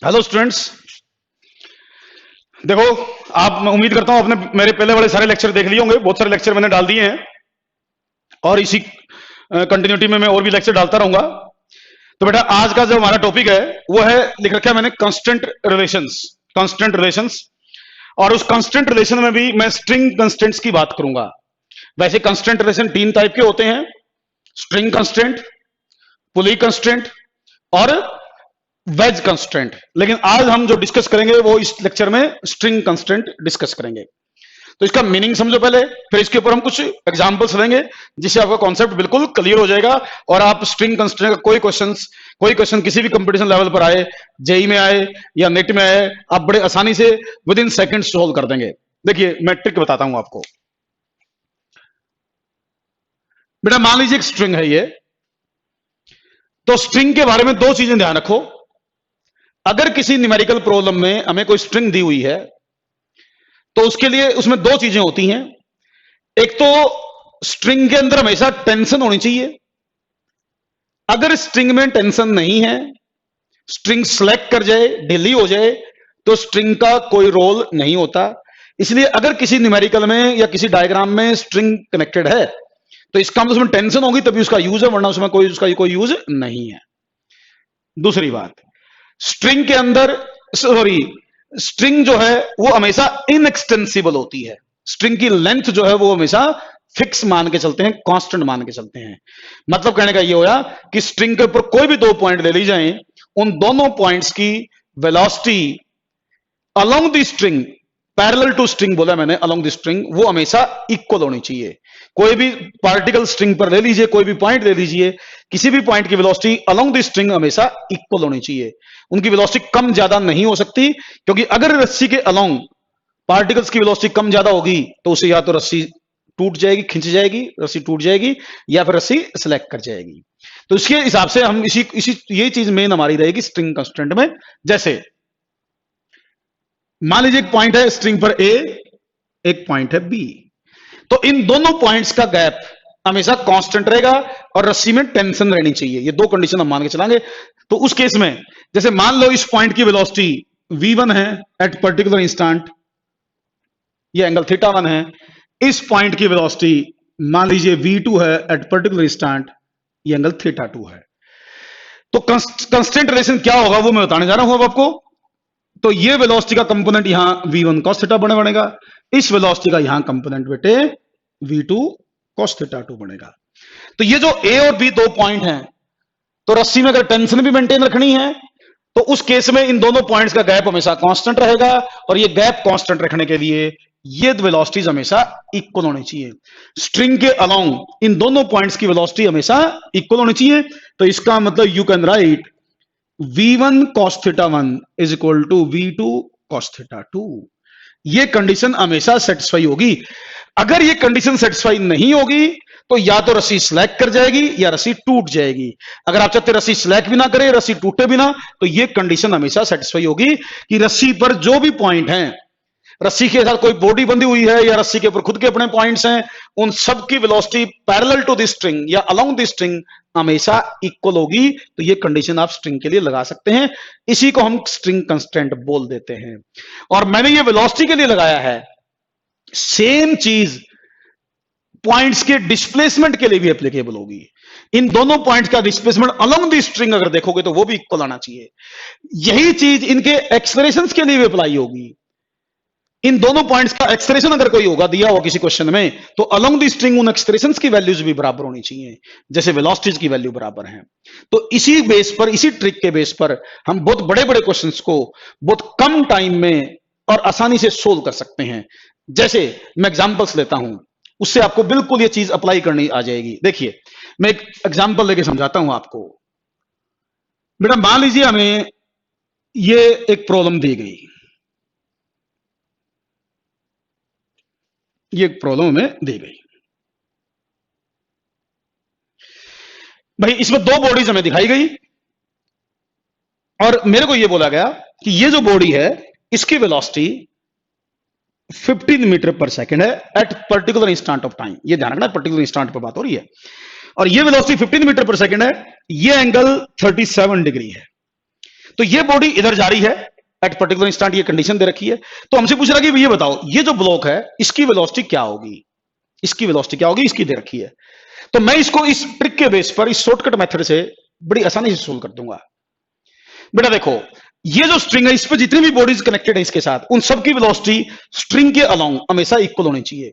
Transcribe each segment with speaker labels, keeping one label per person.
Speaker 1: Hello students. देखो, आप मैं उम्मीद करता हूं आपने मेरे पहले वाले सारे लेक्चर देख लिए होंगे। बहुत सारे लेक्चर मैंने डाल दिए हैं और इसी कंटिन्यूटी में मैं और भी लेक्चर डालता रहूंगा। तो बेटा, आज का जो हमारा टॉपिक है वो है, लिख रखा है मैंने, कांस्टेंट रिलेशंस। कांस्टेंट रिलेशंस, और उस कांस्टेंट रिलेशन में भी मैं स्ट्रिंग कांस्टेंट्स की बात करूंगा। वैसे कांस्टेंट रिलेशन तीन टाइप के होते हैं: स्ट्रिंग कांस्टेंट, पुली कांस्टेंट और वेज कांस्टेंट। लेकिन आज हम जो डिस्कस करेंगे वो इस लेक्चर में स्ट्रिंग कांस्टेंट डिस्कस करेंगे। तो इसका मीनिंग समझो पहले, फिर इसके ऊपर हम कुछ एग्जांपल्स लेंगे जिससे आपका कॉन्सेप्ट बिल्कुल क्लियर हो जाएगा और आप स्ट्रिंग कांस्टेंट का कोई क्वेश्चन किसी भी कंपटीशन लेवल पर आए, जेई में आए या नेट में आए, आप बड़े आसानी से विद इन सेकंड्स सोल्व कर देंगे। देखिए, मैं ट्रिक बताता हूं आपको। बेटा, मान लीजिए एक स्ट्रिंग है ये। तो स्ट्रिंग के बारे में दो चीजें ध्यान रखो। अगर किसी न्यूमेरिकल प्रॉब्लम में हमें कोई स्ट्रिंग दी हुई है तो उसके लिए उसमें दो चीजें होती हैं। एक तो स्ट्रिंग के अंदर हमेशा टेंशन होनी चाहिए। अगर स्ट्रिंग में टेंशन नहीं है, स्ट्रिंग सेलेक्ट कर जाए, ढीली हो जाए, तो स्ट्रिंग का कोई रोल नहीं होता। इसलिए अगर किसी न्यूमेरिकल में या किसी डायग्राम में स्ट्रिंग कनेक्टेड है तो इसका मतलब उसमें टेंशन होगी तभी उसका यूज है, वरना उसमें कोई यूज नहीं है। दूसरी बात, स्ट्रिंग के अंदर स्ट्रिंग जो है वो हमेशा इनएक्सटेंसिबल होती है। स्ट्रिंग की लेंथ जो है वो हमेशा फिक्स मान के चलते हैं, कांस्टेंट मान के चलते हैं। मतलब कहने का ये होया कि स्ट्रिंग के ऊपर कोई भी दो पॉइंट ले ली जाए, उन दोनों पॉइंट्स की velocity along the string, parallel to string बोला मैंने, अलोंग द स्ट्रिंग, वो हमेशा इक्वल होनी चाहिए। कोई भी पार्टिकल स्ट्रिंग पर ले लीजिए, कोई भी पॉइंट ले लीजिए, किसी भी पॉइंट की वेलोसिटी अलोंग द स्ट्रिंग हमेशा इक्वल होनी चाहिए। उनकी वेलोसिटी कम ज्यादा नहीं हो सकती, क्योंकि अगर रस्सी के अलोंग पार्टिकल्स की वेलोसिटी कम ज्यादा होगी तो उसे या तो रस्सी टूट जाएगी, खिंच जाएगी, रस्सी टूट जाएगी, या फिर रस्सी सेलेक्ट कर जाएगी। तो इसके हिसाब से हम इसी ये चीज मेन हमारी रहेगी स्ट्रिंग कांस्टेंट में। जैसे मान लीजिए एक पॉइंट है स्ट्रिंग पर ए, एक पॉइंट है बी, तो इन दोनों पॉइंट्स का गैप हमेशा कांस्टेंट रहेगा और रस्सी में टेंशन रहनी चाहिए। ये दो कंडीशन हम मान के चलाएंगे। तो उस केस में जैसे मान लो इस पॉइंट की वेलोसिटी v1 है एट पर्टिकुलर इंस्टेंट, ये एंगल θ1 है। इस पॉइंट की वेलोसिटी मान लीजिए v2 है एट पर्टिकुलर इंस्टेंट, ये एंगल θ2 है। तो कांस्टेंट रिलेशन क्या होगा वो मैं बताने जा रहा हूं अब आपको। तो ये वेलोसिटी का कंपोनेंट यहां v1 cos θ बनेगा, इस वेलोसिटी का यहां कंपोनेंट बेटे v2 cos θ2 बनेगा। तो ये जो a और b दो पॉइंट हैं, तो रस्सी में अगर टेंशन भी मेंटेन रखनी है तो उस केस में इन दोनों पॉइंट्स का गैप हमेशा कांस्टेंट रहेगा, और ये गैप कांस्टेंट रखने के लिए ये वेलोसिटीज हमेशा इक्वल होनी चाहिए। स्ट्रिंग के अलोंग इन दोनों पॉइंट्स की वेलोसिटी हमेशा इक्वल होनी चाहिए। तो इसका मतलब you can write v1 cos θ1 is equal to v2 cos θ2। ये कंडीशन हमेशा सेटिस्फाई होगी। अगर ये कंडीशन सेटिस्फाई नहीं होगी तो या तो रस्सी स्लैक कर जाएगी या रस्सी टूट जाएगी। अगर आप चाहते रस्सी स्लैक भी ना करे, रस्सी टूटे भी ना, तो ये कंडीशन हमेशा सेटिस्फाई होगी कि रस्सी पर जो भी पॉइंट हैं, रस्सी के साथ कोई बॉडी बंधी हुई है या रस्सी के ऊपर खुद के अपने पॉइंट्स हैं, उन सब की velocity parallel to the string या अलोंग द स्ट्रिंग हमेशा इक्वल होगी। तो ये कंडीशन आप स्ट्रिंग के लिए लगा सकते हैं। इसी को हम स्ट्रिंग कांस्टेंट बोल देते हैं। और मैंने ये वेलोसिटी के लिए लगाया है। सेम चीज पॉइंट्स के डिस्प्लेसमेंट के लिए भी एप्लीकेबल होगी। इन दोनों पॉइंट्स का डिस्प्लेसमेंट अलोंग द स्ट्रिंग अगर देखोगे तो वो भी इक्वल आना चाहिए। यही चीज इनके एक्सलेरेशंस के लिए भी अप्लाई होगी। इन दोनों पॉइंट्स का एक्सलेरेशन अगर कोई होगा दिया हो किसी क्वेश्चन में, तो अलोंग द स्ट्रिंग उन एक्सलेरेशंस की वैल्यूज भी बराबर होनी चाहिए, जैसे वेलोसिटीज की वैल्यू बराबर है। तो इसी बेस पर, इसी ट्रिक के बेस पर हम बहुत बड़े बड़े क्वेश्चंस को बहुत कम टाइम में और आसानी से सोल्व कर सकते हैं। जैसे मैं एग्जांपल्स लेता हूं, उससे आपको बिल्कुल ये चीज अप्लाई करनी आ जाएगी। देखिए, मैं एक एग्जांपल लेके समझाता हूं आपको। बेटा, मान लीजिए हमें ये एक प्रॉब्लम दी गई, ये एक प्रॉब्लम हमें दी गई भाई। इसमें दो बॉडीज हमें दिखाई गई और मेरे को यह बोला गया कि ये जो बॉडी है इसकी वेलोसिटी 15 मीटर पर सेकंड है at particular instant of time. ये ध्यान रखना, पर्टिकुलर इंस्टेंट पर बात हो रही है। और ये वेलोसिटी 15 मीटर पर सेकंड है, ये एंगल 37 डिग्री है। तो ये बॉडी इधर जा रही है एट पर्टिकुलर इंस्टेंट, ये कंडीशन दे रखी है। तो हमसे पूछ रहा है कि ये बताओ ये जो ब्लॉक है इसकी वेलोसिटी क्या होगी, इसकी वेलोसिटी क्या होगी, इसकी दे रखी है। तो मैं इसको इस ट्रिक के बेस पर, इस शॉर्टकट मेथड से बड़ी आसानी से सोल्व कर दूंगा। बेटा देखो, ये जो स्ट्रिंग है इस पर जितनी भी बॉडीज कनेक्टेड है इसके साथ, उन सबकी वेलोसिटी स्ट्रिंग के अलोंग हमेशा इक्वल होनी चाहिए।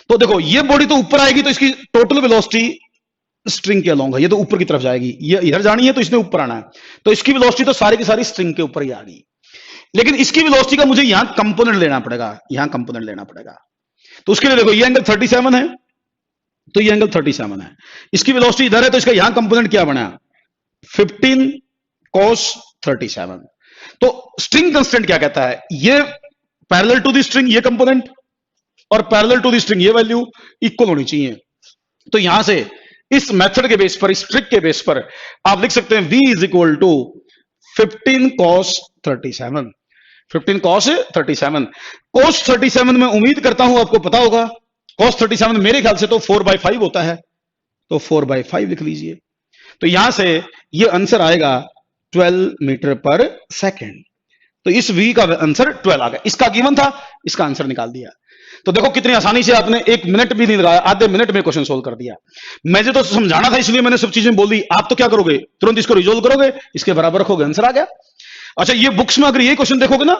Speaker 1: तो देखो ये बॉडी तो ऊपर आएगी तो इसकी टोटल वेलोसिटी स्ट्रिंग के अलोंग है, ये तो ऊपर की तरफ जाएगी, ये इधर जानी है तो इसने ऊपर आना है, तो इसकी वेलोसिटी तो सारी की सारी स्ट्रिंग के ऊपर ही आ गई। लेकिन इसकी वेलोसिटी का मुझे यहां कंपोनेंट लेना पड़ेगा, यहां कंपोनेंट लेना पड़ेगा। तो उसके लिए देखो ये एंगल 37 है, तो ये एंगल 37 है, इसकी वेलोसिटी इधर है तो इसका यहां कंपोनेंट क्या बना 15 cos 37। तो स्ट्रिंग कांस्टेंट क्या कहता है, ये पैरेलल टू द स्ट्रिंग ये कंपोनेंट और पैरेलल टू द स्ट्रिंग ये वैल्यू इक्वल होनी चाहिए। तो यहां से इस मेथड के बेस पर, इस ट्रिक के बेस पर आप लिख सकते हैं v is equal to 15 cos 37, 15 cos 37। cos 37 में उम्मीद करता हूं आपको पता होगा, cos 37 मेरे ख्याल से तो 4/5 होता है, तो 4/5 लिख लीजिए। तो यहां से ये आंसर आएगा 12 मीटर पर सेकेंड। तो इस v का आंसर 12 आ गया, इसका गिवन था, इसका आंसर निकाल दिया। तो देखो कितनी आसानी से आपने 1 मिनट भी नहीं लगाया, आधे मिनट में क्वेश्चन सोल्व कर दिया। मुझे तो समझाना था इसलिए मैंने सब चीजें बोल दी, आप तो क्या करोगे, तुरंत इसको रिजोल्व करोगे, इसके बराबर रखोगे, आंसर आ गया। अच्छा ये बुक्स में अगर ये क्वेश्चन देखोगे ना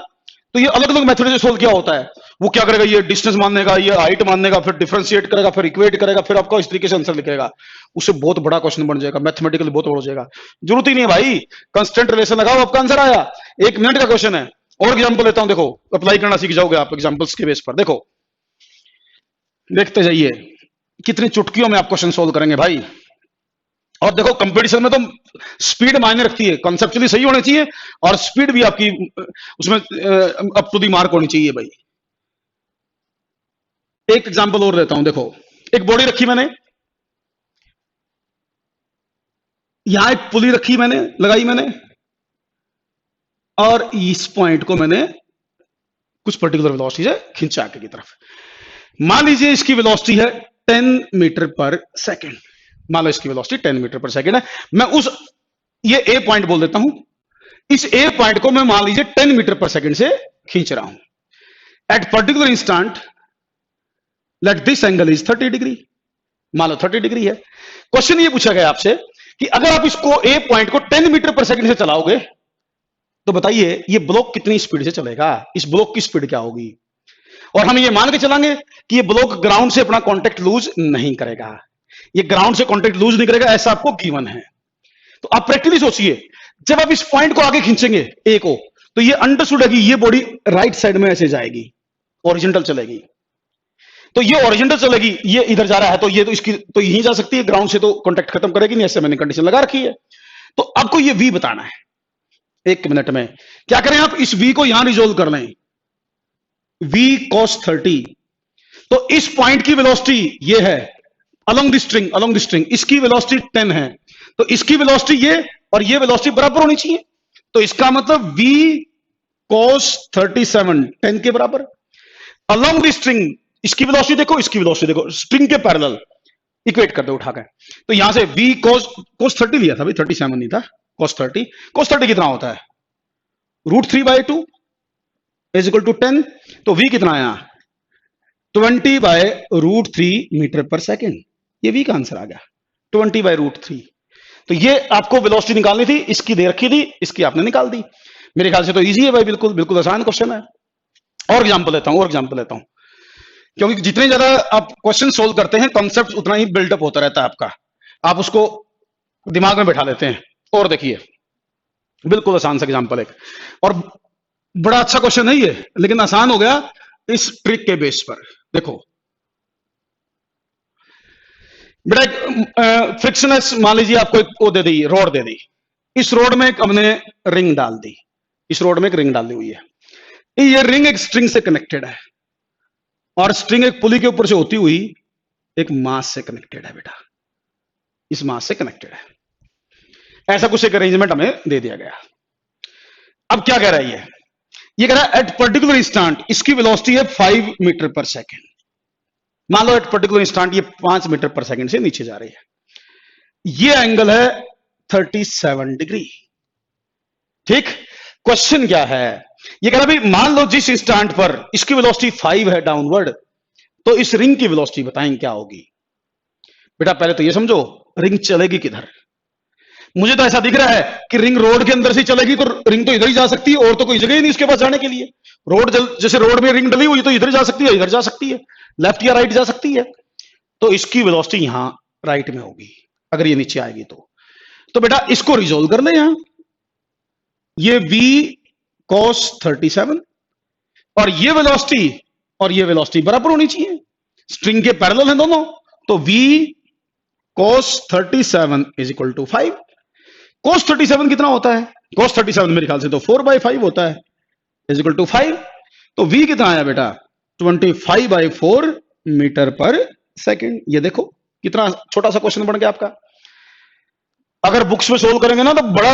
Speaker 1: तो ये अलग अलग मेथड से सोल्व किया होता है। वो क्या करेगा, ये डिस्टेंस मानेगा, ये हाइट मानेगा, फिर डिफरेंशिएट करेगा, फिर इक्वेट करेगा, फिर आपका इस तरीके से आंसर लिखेगा। उससे बहुत बड़ा क्वेश्चन बन जाएगा, मैथमेटिकली बहुत बड़ा हो जाएगा। जरूरत ही नहीं है भाई, कांस्टेंट रिलेशन लगाओ, आपका आंसर आया। 1 मिनट का क्वेश्चन है। और एग्जाम्पल लेता हूं, देखो अप्लाई करना सीख जाओगे आप एग्जाम्पल्स के बेस पर। देखो देखते जाइए कितनी चुटकियों में आप क्वेश्चन सोल्व करेंगे भाई। और देखो कंपटीशन में तो स्पीड मायने रखती है, कॉन्सेप्चुअली सही होने चाहिए और स्पीड भी आपकी उसमें अप टू दी मार्क होनी चाहिए भाई। एक एग्जांपल और देता हूं, देखो एक बॉडी रखी मैंने, यहां एक पुली रखी मैंने, लगाई मैंने, और इस पॉइंट को मैंने कुछ पर्टिकुलर वेलोसिटी से खींचा आगे की तरफ। मान लीजिए इसकी वेलोसिटी है 10 मीटर पर सेकेंड, मान लो इसकी वेलोसिटी 10 मीटर पर सेकेंड है। मैं उस ये ए पॉइंट बोल देता हूं, इस ए पॉइंट को मैं मान लीजिए 10 मीटर पर सेकेंड से खींच रहा हूं। At particular instant late this angle is 30 degree, मान लो 30 डिग्री है। क्वेश्चन ये पूछा गया आपसे कि अगर आप इसको ए पॉइंट को 10 मीटर पर सेकेंड से चलाओगे तो बताइए ये ब्लॉक कितनी स्पीड से चलेगा, इस ब्लॉक की स्पीड क्या होगी। और हम ये मान के चलाएंगे कि ये ब्लॉक ग्राउंड से अपना कांटेक्ट लूज नहीं करेगा, ये ग्राउंड से कांटेक्ट लूज नहीं करेगा, ऐसा आपको गिवन है। तो आप प्रैक्टिकली सोचिए, जब आप इस पॉइंट को आगे खींचेंगे ए को, तो ये अंडरस्टूड है कि ये बॉडी राइट साइड में ऐसे जाएगी, ओरिजेंटल चलेगी। तो ये ओरिजेंटल चलेगी, ये इधर जा रहा है, तो ये तो इसकी तो यहीं जा सकती है, ग्राउंड से तो कांटेक्ट खत्म करेगी नहीं, ऐसे मैंने कंडीशन लगा रखी है। तो आपको ये v बताना है 1 मिनट में। क्या करें आप, इस v को यहां रिजोल्व कर लें, v cos 30। तो इस पॉइंट की वेलोसिटी ये है along the string, along the string, इसकी वेलोसिटी 10 है, तो इसकी वेलोसिटी ये और ये वेलोसिटी बराबर होनी चाहिए। तो इसका मतलब v cos 37 10 के बराबर। अलोंग द स्ट्रिंग इसकी वेलोसिटी देखो, इसकी वेलोसिटी देखो, स्ट्रिंग के पैरेलल इक्वेट कर दो उठाकर। तो यहां से v cos 30 लिया था भाई, 37 नहीं था, cos 30। cos 30 कितना होता है, √3/2 इज इक्वल टू 10। तो v कितना आया 20/√3 मीटर पर सेकेंड, ये v का आंसर आ गया 20/√3। तो ये आपको वेलोसिटी निकालनी थी, इसकी दे रखी थी, इसकी आपने निकाल दी। मेरे ख्याल से तो इजी है भाई, बिल्कुल बिल्कुल आसान क्वेश्चन है। और एग्जांपल लेता हूं, और एग्जांपल लेता हूं, क्योंकि जितने ज्यादा आप क्वेश्चन सोल्व करते हैं कॉन्सेप्ट उतना ही बिल्डअप होता रहता है आपका, आप उसको दिमाग में बैठा लेते हैं। और देखिए बिल्कुल आसान सा एग्जांपल एक, और बड़ा अच्छा क्वेश्चन है ये, लेकिन आसान हो गया इस ट्रिक के बेस पर। देखो बेटा फ्रिक्शनस मान लीजिए आपको एक वो दे दी, रोड दे दी, इस रोड में एक हमने रिंग डाल दी, इस रोड में एक रिंग डाली हुई है। ये रिंग एक स्ट्रिंग से कनेक्टेड है और स्ट्रिंग एक पुली के ऊपर से होती हुई एक मास से कनेक्टेड है बेटा, इस मास से कनेक्टेड है। ऐसा कुछ एक अरेंजमेंट हमें दे दिया गया। अब क्या कह रहा है ये कह रहा है एट पर्टिकुलर इंस्टेंट इसकी वेलोसिटी है 5 मीटर पर सेकेंड। मान लो एट पर्टिकुलर इंस्टेंट ये 5 मीटर पर सेकेंड से नीचे जा रही है, ये एंगल है 37 डिग्री, ठीक। क्वेश्चन क्या है, ये कह रहा भाई मान लो जिस इंस्टेंट पर इसकी वेलोसिटी 5 है डाउनवर्ड, तो इस रिंग की वेलोसिटी बताएं क्या होगी। बेटा पहले तो ये समझो रिंग चलेगी किधर। मुझे तो ऐसा दिख रहा है कि रिंग रोड के अंदर से चलेगी, तो रिंग तो इधर ही जा सकती है, और तो कोई जगह ही नहीं उसके पास जाने के लिए। रोड जैसे रोड में रिंग डली हुई तो इधर जा सकती है, इधर जा सकती है, लेफ्ट या राइट जा सकती है। तो इसकी वेलोसिटी यहां राइट में होगी अगर ये नीचे आएगी तो बेटा इसको रिजोल्व कर ले। यहां ये v cos 37 और ये वेलोसिटी बराबर होनी चाहिए, स्ट्रिंग के पैरेलल हैं दोनों। तो v cos 37 is equal to 5। cos 37 कितना होता है, cos 37 मेरे ख्याल से तो 4/5 होता है, इज इक्वल टू 5। तो v कितना आया बेटा 25/4 मीटर पर सेकेंड। ये देखो कितना छोटा सा क्वेश्चन बन गया आपका। अगर बुक्स में सोल्व करेंगे ना तो बड़ा,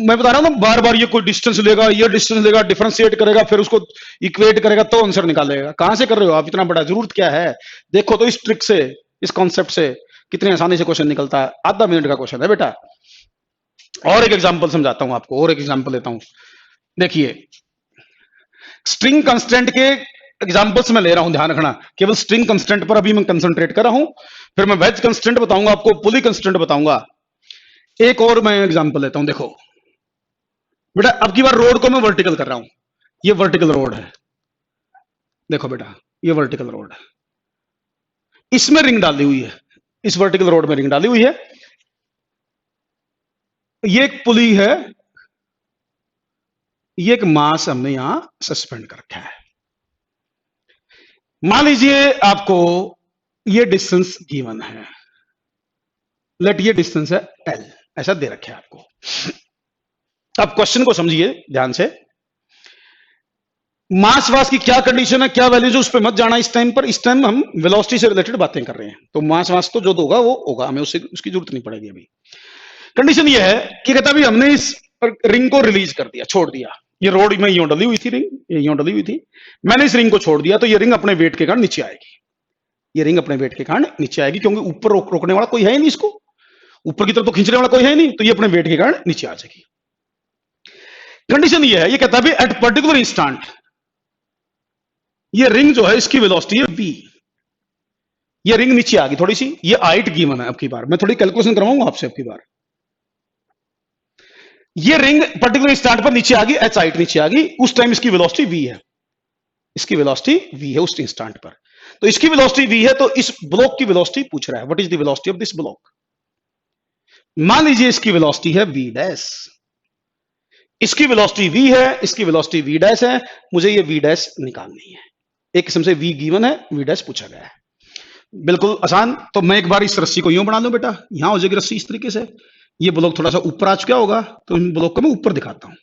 Speaker 1: मैं बता रहा हूं ना, बार बार ये कोई डिस्टेंस लेगा, ये डिस्टेंस लेगा, डिफरेंशिएट करेगा, फिर उसको इक्वेट करेगा तो आंसर निकालेगा। कहां से कर रहे हो आप इतना बड़ा, जरूरत क्या है। देखो तो इस ट्रिक से, इस कॉन्सेप्ट से कितनी आसानी से क्वेश्चन निकलता है। आधा मिनट का क्वेश्चन है बेटा। और एक एग्जांपल समझाता हूं आपको, और एक एग्जांपल लेता हूं। देखिए स्ट्रिंग कंस्टेंट के एग्जांपल्स में ले रहा हूं, ध्यान रखना, केवल स्ट्रिंग कंस्टेंट पर अभी मैं कंसंट्रेट कर रहा हूं, फिर मैं वेज कंस्टेंट बताऊंगा आपको, पुली कंस्टेंट बताऊंगा। एक और मैं एग्जांपल लेता हूं। देखो बेटा अब की बार रोड को मैं वर्टिकल कर रहा हूं, ये वर्टिकल रोड है। देखो बेटा ये वर्टिकल रोड है, इसमें रिंग डाली हुई है, इस वर्टिकल रोड में रिंग डाली हुई है। ये एक पुली है, ये एक मास हमने यहां सस्पेंड कर रखा है। मान लीजिए आपको ये डिस्टेंस गिवन है, लेट ये डिस्टेंस है L, ऐसा दे रखा है आपको। अब क्वेश्चन को समझिए ध्यान से। मास वास की क्या कंडीशन है, क्या वैल्यूज, उस पर मत जाना इस टाइम पर। इस टाइम हम वेलोसिटी से रिलेटेड बातें कर रहे हैं, तो मास वास तो जो होगा वो होगा, हमें उसकी जरूरत नहीं पड़ेगी अभी। कंडीशन ये है कि कहता भी हमने इस रिंग को रिलीज कर दिया, छोड़ दिया। ये रोड में यूं डली हुई थी रिंग, ये यूं डली हुई थी, मैंने इस रिंग को छोड़ दिया, तो ये रिंग अपने वेट के कारण नीचे आएगी। ये रिंग अपने वेट के कारण नीचे आएगी, क्योंकि ऊपर रोकने वाला कोई है ही नहीं, इसको ऊपर की तरफ तो खींचने वाला कोई है नहीं, तो ये अपने वेट के कारण नीचे आ जाएगी। कंडीशन ये है, ये कहता है एट पर्टिकुलर इंस्टेंट ये रिंग जो है इसकी वेलोसिटी है v। ये रिंग नीचे आ गई थोड़ी सी, ये हाइट गिवन है। अब की बार मैं थोड़ी कैलकुलेशन करवाऊंगा आपसे। अब की बार ये रिंग पर्टिकुलर इंस्टेंट पर नीचे आ गई, h हाइट नीचे आ गई, उस टाइम इसकी वेलोसिटी v है, इसकी वेलोसिटी v है उस इंस्टेंट पर। तो इसकी वेलोसिटी v है, तो इस ब्लॉक की वेलोसिटी पूछ रहा है, what is the velocity of this block. मान लीजिए इसकी वेलोसिटी है v डैश, इसकी वेलोसिटी v है, इसकी वेलोसिटी v डैश है, मुझे ये v डैश निकालनी है। एक किस्म से v गिवन है, v डैश पूछा गया है, बिल्कुल आसान। तो मैं एक बार इस रस्सी को यूं बना लूं बेटा, यहां हो जाएगी रस्सी इस तरीके से, ये ब्लॉक थोड़ा सा ऊपर आ चुका होगा, तो इन ब्लॉक को मैं ऊपर दिखाता हूं।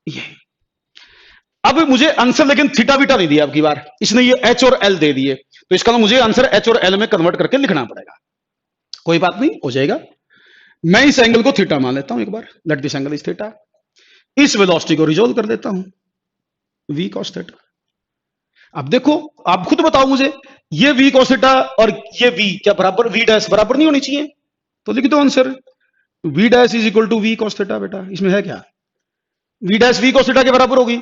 Speaker 1: ये अब मुझे आंसर लेकिन थीटा बीटा नहीं दिया अब की बार, इसने ये h और l दे दिए, तो इसका मुझे आंसर h और l में कन्वर्ट करके लिखना पड़ेगा। कोई बात नहीं, हो जाएगा। मैं इस एंगल को थीटा मान लेता हूं एक बार, let this angle is theta. इस वेलोसिटी को रिजोल्व कर देता हूं, v cos थीटा। अब देखो आप खुद बताओ मुझे, ये v cos थीटा और ये v क्या बराबर, v डैश बराबर नहीं होनी चाहिए, तो लिख दो answer v dash is equal to v cos theta. बेटा इसमें है क्या, v dash v cos theta के बराबर होगी।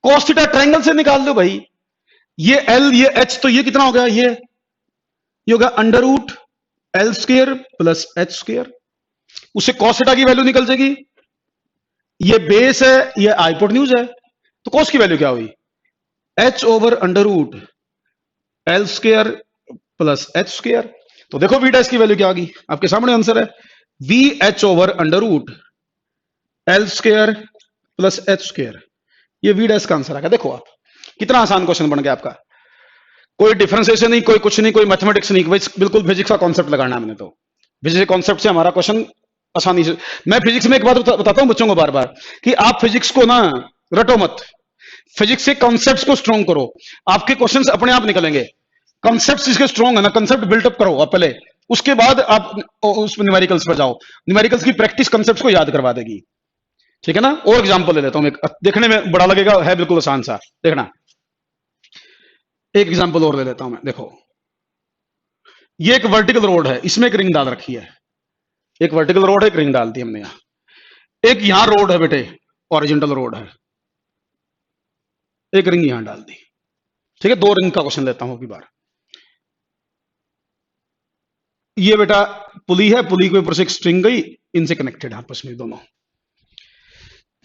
Speaker 1: cos थीटा ट्रायंगल से निकाल दो भाई, ये l ये h, तो ये कितना हो गया, ये होगा under root l square plus h square, उससे cos थीटा की वैल्यू निकल जाएगी। ये बेस है, ये हाइपोटेन्यूज है, तो cos की वैल्यू क्या हुई, h over under root l square plus h square. तो देखो v डैश की वैल्यू क्या होगी, आपके सामने आंसर है v h over under root l square plus h square. ये v डैश का आंसर आएगा। देखो आप कितना आसान क्वेश्चन बन गया आपका, कोई डिफरेंशिएशन नहीं, कोई कुछ नहीं, कोई मैथमेटिक्स नहीं, बिल्कुल फिजिक्स का कॉन्सेप्ट लगाना है हमने। तो फिजिक्स कॉन्सेप्ट से हमारा क्वेश्चन आसानी से। मैं फिजिक्स में एक बात बताता हूं बच्चों को बार बार कि आप फिजिक्स को ना रटो मत, फिजिक्स के कॉन्सेप्ट्स को स्ट्रॉन्ग करो, आपके क्वेश्चंस अपने आप निकलेंगे। कॉन्सेप्ट्स इसके स्ट्रॉन्ग है ना, कॉन्सेप्ट बिल्डअप करो आप पहले, उसके बाद आप उस न्यूमेरिकल्स पर जाओ। न्यूमेरिकल्स की प्रैक्टिस कॉन्सेप्ट्स को याद करवा देगी, ठीक है ना। और एग्जांपल ले लेता हूं, एक देखने में बड़ा लगेगा, है बिल्कुल आसान सा, देखना। एक एग्जांपल और ले लेता हूं मैं। देखो ये एक वर्टिकल रोड है, इसमें एक रिंग डाल रखी है, एक वर्टिकल रोड है, एक रिंग डाल दी हमने यहां। एक यहां रोड है बेटे, हॉरिजॉन्टल रोड है, एक रिंग यहां डाल दी, ठीक है। 2 रिंग का क्वेश्चन लेता हूं अभी बार। ये बेटा पुली है, पुली के ऊपर से एक स्ट्रिंग गई, इनसे कनेक्टेड है आपस में दोनों।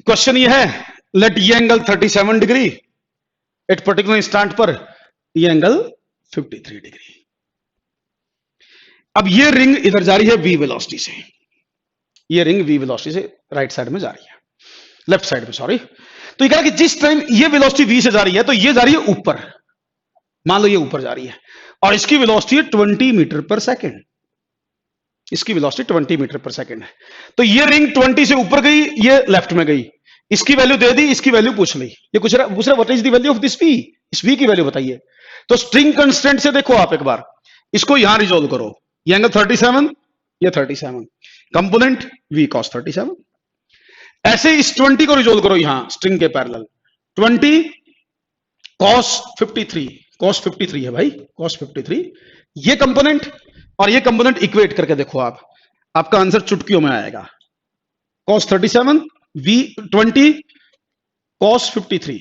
Speaker 1: क्वेश्चन ये है, लेट ये angle 37 degree at particular instant पर, ये एंगल 53 डिग्री। अब ये रिंग इधर जा रही है v वेलोसिटी से, ये रिंग v वेलोसिटी से राइट साइड में जा रही है, लेफ्ट साइड में सॉरी। तो ये कह रहा कि जिस टाइम ये वेलोसिटी v से जा रही है तो ये जा रही है ऊपर, मान लो ये ऊपर जा रही है, और इसकी वेलोसिटी है 20 मीटर पर सेकेंड, इसकी वेलोसिटी 20 मीटर पर सेकेंड है। तो ये रिंग 20 से ऊपर गई, ये लेफ्ट में गई, इसकी वैल्यू दे दी, इसकी वैल्यू पूछ ली, ये पूछ रहा what is the value of this v, इस v की वैल्यू बताइए। तो स्ट्रिंग कंस्टेंट से देखो आप एक बार, इसको यहां रिजोल्व करो, ये एंगल 37, ये 37, कंपोनेंट v cos 37। ऐसे इस 20 को रिजोल्व करो यहां स्ट्रिंग के पैरेलल, 20 cos 53, cos 53 है भाई, cos 53, ये कंपोनेंट और ये कंपोनेंट इक्वेट करके देखो आप, आपका आंसर चुटकियों में आएगा। cos 37 v 20 cos 53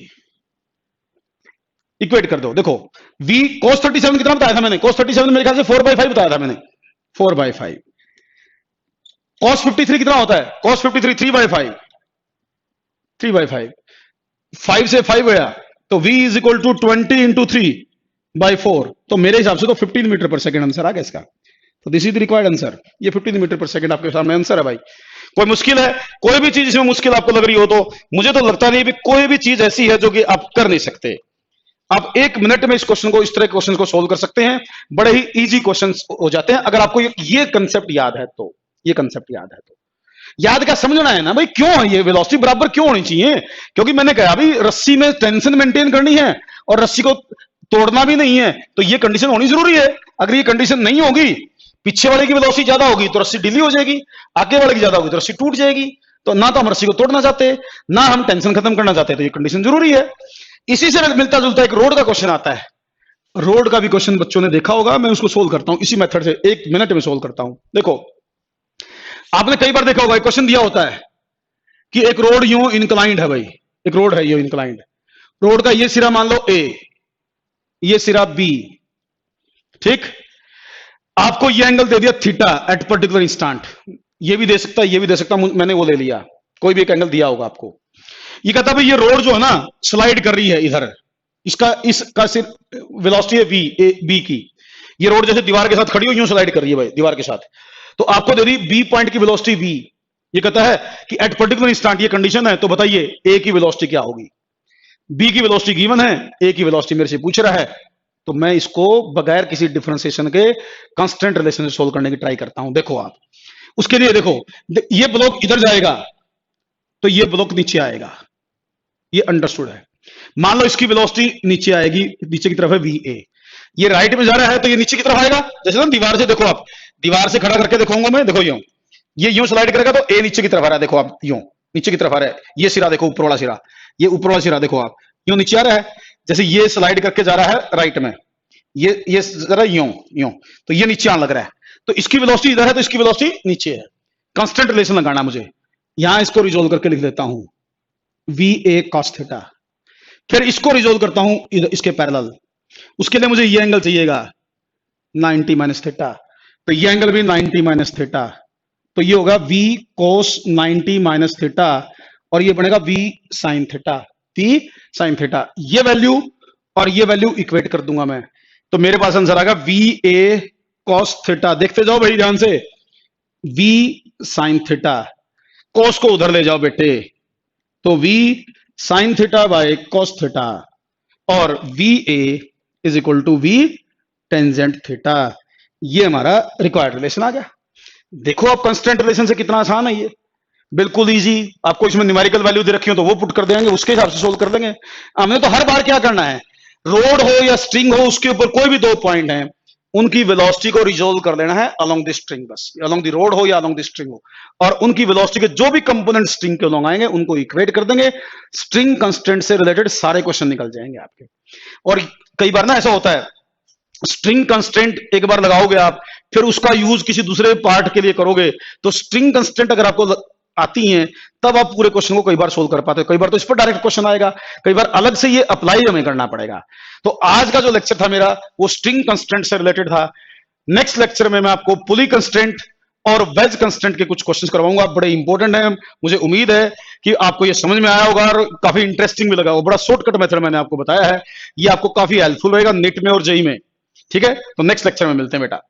Speaker 1: इक्वेट कर दो, देखो v cos 37 कितना बताया था मैंने, cos 37 मेरे ख्याल से 4/5 बताया था मैंने, 4/5। cos 53 कितना होता है, cos 53 3/5, 3/5, 5 से 5 गया तो v is equal to 20 into 3/4, तो मेरे हिसाब से तो 15 मीटर पर सेकेंड आंसर आ गया इसका। तो this is the required answer, ये 15 मीटर पर सेकेंड आपके सामने आंसर है भाई। कोई मुश्किल है, कोई भी चीज इसमें मुश्किल आपको लग रही हो तो मुझे तो लगता नहीं भी कोई भी चीज ऐसी है जो कि आप कर नहीं सकते। आप 1 मिनट में इस क्वेश्चन को, इस तरह के क्वेश्चन को सोल्व कर सकते हैं, बड़े ही इजी क्वेश्चन हो जाते हैं अगर आपको ये कंसेप्ट याद है तो, ये कंसेप्ट याद है तो। याद क्या समझना है ना भाई, क्यों है ये वेलोसिटी बराबर क्यों होनी चाहिए, क्योंकि मैंने कहा अभी रस्सी में टेंशन मेंटेन करनी है और रस्सी को तोड़ना भी नहीं है, तो ये कंडीशन होनी जरूरी है। अगर ये कंडीशन नहीं होगी, पीछे वाले की वेलोसिटी ज्यादा होगी तो रस्सी ढीली हो जाएगी, आगे वाले की ज्यादा होगी तो रस्सी टूट जाएगी। तो ना तो हम रस्सी को तोड़ना चाहते, ना हम टेंशन खत्म करना चाहते, तो ये कंडीशन जरूरी है। इसी से मिलता जुलता एक रोड का क्वेश्चन आता है, रोड का भी क्वेश्चन बच्चों ने देखा होगा, मैं उसको सोल्व करता हूं इसी मेथड से, 1 मिनट में सोल्व करता हूं। देखो आपने कई बार देखा होगा, एक क्वेश्चन दिया होता है कि एक रोड यूं इंक्लाइंड है भाई, एक रोड है यूं इंक्लाइंड, रोड का ये सिरा मान लो A, ये सिरा B, ठीक। आपको ये एंगल दे दिया थीटा एट पर्टिकुलर इंस्टेंट, ये भी दे सकता है, ये भी दे सकता, मैंने वो ले लिया, कोई भी एक एंगल दिया होगा आपको। ये कहता है भाई ये रोड जो है ना स्लाइड कर रही है इधर, इसका सिर्फ वेलोसिटी है b की, ये रोड जैसे दीवार के साथ खड़ी हो यूं स्लाइड कर रही है भाई दीवार के साथ, तो आपको दे दी b पॉइंट की वेलोसिटी v। ये कहता है कि एट पर्टिकुलर इंस्टेंट, ये कंडीशन है, तो बताइए a की वेलोसिटी क्या होगी। b की वेलोसिटी गिवन है, a की वेलोसिटी मेरे से पूछ रहा है, तो मैं इसको बगैर किसी डिफरेंशिएशन के कांस्टेंट रिलेशन से सोल्व करने की ट्राई करता हूं। देखो आप उसके लिए देखो, ये ब्लॉक इधर जाएगा तो ये ब्लॉक नीचे आएगा, ये अंडरस्टूड है। मान लो इसकी वेलोसिटी नीचे आएगी, नीचे की तरफ है va, ये राइट में जा रहा है तो ये नीचे की तरफ आएगा। जैसे ना दीवार से देखो, आप दीवार से खड़ा करके देखूंगा मैं, देखो यूं, ये यूं स्लाइड करेगा तो a नीचे की तरफ आ रहा है, देखो आप यूं नीचे की तरफ आ रहा है, ये सिरा देखो ऊपर वाला सिरा, ये ऊपर वाला सिरा देखो आप यूं नीचे आ रहा है, जैसे ये स्लाइड करके जा रहा है राइट में, ये जरा यूं यूं, तो ये नीचे आने लग रहा है, तो इसकी वेलोसिटी इधर है तो इसकी वेलोसिटी नीचे है। कांस्टेंट रिलेशन लगाना मुझे, यहां इसको रिजोल्व करके लिख देता हूं va cos थीटा, फिर इसको रिजोल्व करता हूं इसके पैरेलल, उसके लिए मुझे ये एंगल चाहिएगा 90 माइनस थीटा, तो ये एंगल भी 90 माइनस थीटा, तो ये होगा v cos 90 माइनस थीटा, और ये बनेगा v sin theta, v sin theta. ये वैल्यू और ये वैल्यू इक्वेट कर दूंगा मैं, तो मेरे पास आंसर आएगा va cos थीटा। देखते जाओ भाई ध्यान से, v sin थीटा, cos को उधर ले जाओ बेटे, तो v sin theta by cos theta, और va is equal to v tangent theta. ये हमारा रिक्वायर्ड रिलेशन आ गया। देखो आप कांस्टेंट रिलेशन से कितना आसान है ये, बिल्कुल इजी। आपको इसमें न्यूमेरिकल वैल्यू दे रखी हो तो वो पुट कर देंगे, उसके हिसाब से सोल्व कर देंगे। हमने तो हर बार क्या करना है, रोड हो या स्ट्रिंग हो, उसके ऊपर कोई भी 2 पॉइंट हैं, उनकी वेलोसिटी को रिजोल्व कर लेना है अलोंग द स्ट्रिंग, बस अलोंग द रोड हो या अलोंग द स्ट्रिंग हो, और उनकी वेलोसिटी के जो भी कंपोनेंट स्ट्रिंग के अलोंग आएंगे उनको इक्वेट कर देंगे। स्ट्रिंग कंस्टेंट से रिलेटेड सारे क्वेश्चन निकल जाएंगे आपके। और कई बार ना ऐसा होता है, स्ट्रिंग कंस्टेंट एक बार लगाओगे आप, फिर उसका यूज किसी दूसरे पार्ट के लिए करोगे, तो स्ट्रिंग कंस्टेंट अगर आपको आती हैं तब आप पूरे क्वेश्चन को कई बार सोल्व कर पाते हो, कई बार तो इस पर डायरेक्ट क्वेश्चन आएगा, कई बार अलग से ये अप्लाई हमें करना पड़ेगा। तो आज का जो लेक्चर था मेरा वो स्ट्रिंग कंस्ट्रेंट से रिलेटेड था। नेक्स्ट लेक्चर में मैं आपको पुली कंस्ट्रेंट और वेज कंस्ट्रेंट के कुछ क्वेश्चंस करवाऊंगा, बड़े इंपॉर्टेंट हैं। मुझे उम्मीद है कि आपको ये समझ में आया होगा और काफी इंटरेस्टिंग भी लगा होगा। बड़ा शॉर्टकट मेथड मैंने आपको बताया है, ये आपको काफी हेल्पफुल रहेगा नीट में और जेई में। ठीक है, तो नेक्स्ट लेक्चर में मिलते हैं बेटा।